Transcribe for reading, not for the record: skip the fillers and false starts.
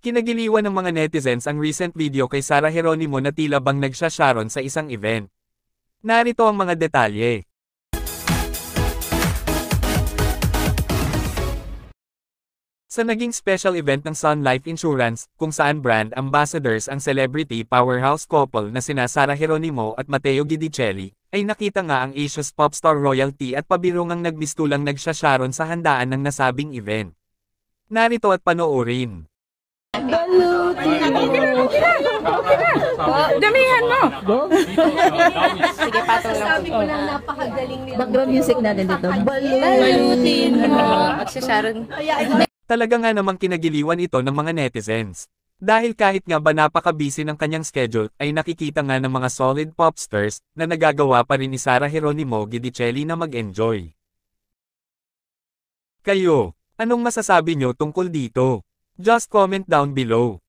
Kinagiliwan ng mga netizens ang recent video kay Sarah Geronimo na tila bang nagsasharon sa isang event. Narito ang mga detalye. Sa naging special event ng Sun Life Insurance, kung saan brand ambassadors ang celebrity powerhouse couple na sina Sarah Geronimo at Matteo Guidicelli, ay nakita nga ang Asia's popstar royalty at pabirong ang nagbistulang nagsasharon sa handaan ng nasabing event. Narito at panoorin. Damihan mo! Sige, patong lang. Sabi ko lang napakagaling nila. Background music natin dito. Balutin mo. Magsasharon. Talaga nga namang kinagiliwan ito ng mga netizens. Dahil kahit nga ba napaka-busy ng kanyang schedule, ay nakikita nga ng mga solid popstars na nagagawa pa rin ni Sarah Geronimo Guidicelli na mag-enjoy. Kayo, anong masasabi nyo tungkol dito? Just comment down below.